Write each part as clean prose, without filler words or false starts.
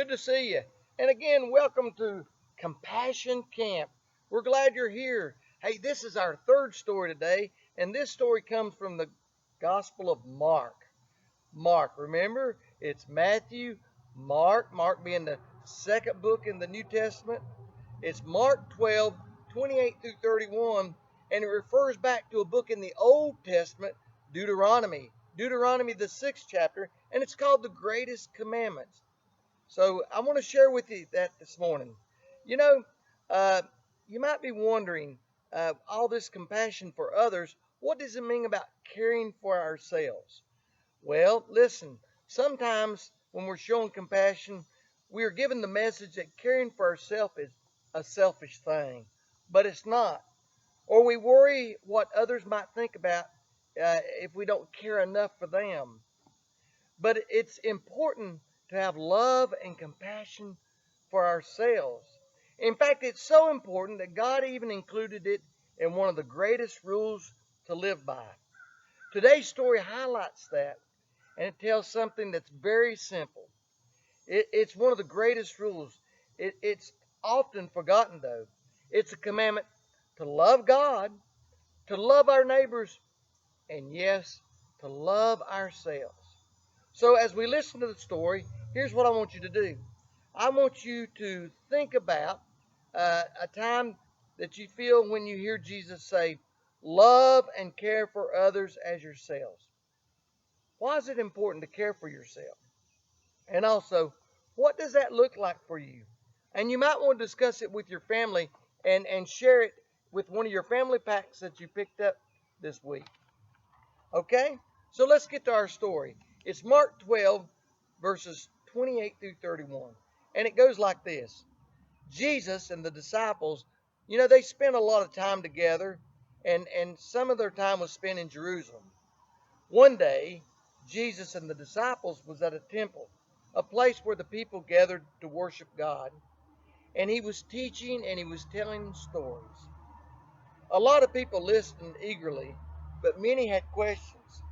good to see you. And again, welcome to Compassion Camp. We're glad you're here. Hey, this is our third story today, and this story comes from the Gospel of Mark. Mark, remember, it's Matthew, Mark being the second book in the New Testament. It's Mark 12, 28 through 31, and it refers back to a book in the Old Testament, Deuteronomy, the 6th chapter, and it's called the Greatest Commandments. So I want to share with you that this morning. You know, uh, you might be wondering, all this compassion for others, what does it mean about caring for ourselves? Well, listen, sometimes when we're showing compassion, we are given the message that caring for ourselves is a selfish thing, but it's not. Or we worry what others might think about if we don't care enough for them. But it's important to have love and compassion for ourselves. In fact, it's so important that God even included it in one of the greatest rules to live by. Today's story highlights that, and it tells something that's very simple. It's one of the greatest rules. It's often forgotten, though. It's a commandment to love God, to love our neighbors, and yes, to love ourselves. So as we listen to the story, here's what I want you to do. I want you to think about a time that you feel when you hear Jesus say, love and care for others as yourselves. Why is it important to care for yourself? And also, what does that look like for you? And you might want to discuss it with your family and share it with one of your family packs that you picked up this week. Okay? So let's get to our story. It's Mark 12, verses 28 through 31. And it goes like this. Jesus and the disciples, they spent a lot of time together, and some of their time was spent in Jerusalem. One day, Jesus and the disciples was at a temple, a place where the people gathered to worship God. And he was teaching and he was telling stories. A lot of people listened eagerly, but many had questions.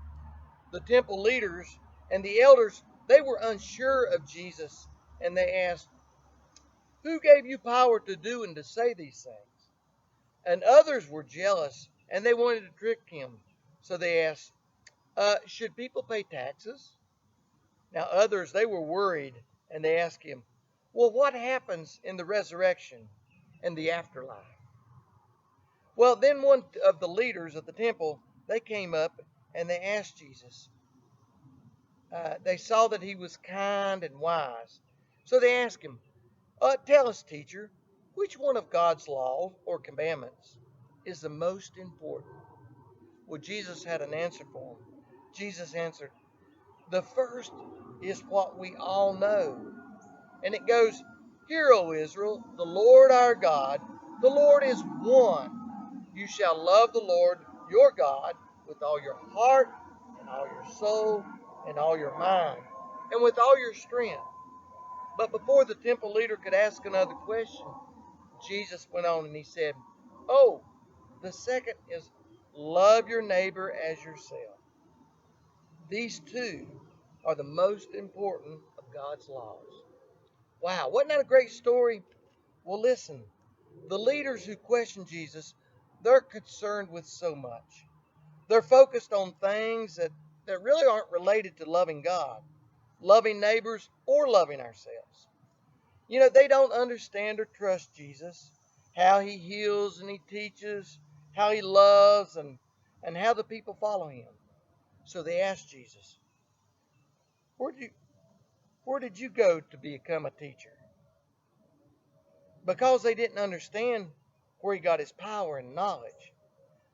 The temple leaders and the elders, they were unsure of Jesus, and they asked, who gave you power to do and to say these things? And others were jealous, and they wanted to trick him. So they asked, should people pay taxes? Now others, they were worried, and they asked him, well, what happens in the resurrection and the afterlife? Well, then one of the leaders of the temple, they came up and they asked Jesus. They saw that he was kind and wise. So they asked him, tell us, teacher, which one of God's laws or commandments is the most important? Well, Jesus had an answer for them. Jesus answered, the first is what we all know. And it goes, hear, O Israel, the Lord our God, the Lord is one. You shall love the Lord your God with all your heart and all your soul and all your mind and with all your strength. But before the temple leader could ask another question, Jesus went on and he said, oh, the second is love your neighbor as yourself. These two are the most important of God's laws. Wow, wasn't that a great story? Well, listen, the leaders who question Jesus, they're concerned with so much. They're focused on things that really aren't related to loving God, loving neighbors, or loving ourselves. They don't understand or trust Jesus, how he heals and he teaches, how he loves, and how the people follow him. So they asked Jesus, where did you go to become a teacher? Because they didn't understand where he got his power and knowledge.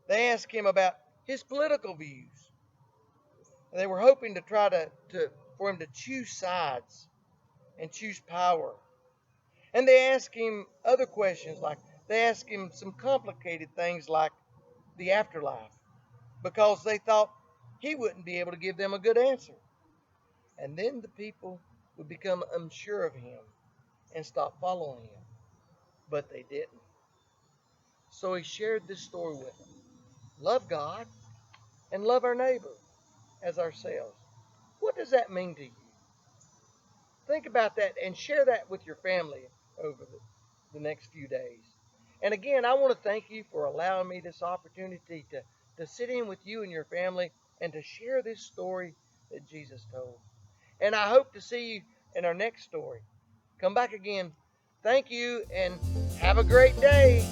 They asked him about his political views. They were hoping to try for him to choose sides and choose power. And they asked him other questions, like they asked him some complicated things like the afterlife, because they thought he wouldn't be able to give them a good answer. And then the people would become unsure of him and stop following him. But they didn't. So he shared this story with them. Love God and love our neighbor as ourselves. What does that mean to you? Think about that and share that with your family over the next few days. And again, I want to thank you for allowing me this opportunity to sit in with you and your family and to share this story that Jesus told. And I hope to see you in our next story. Come back again. Thank you and have a great day.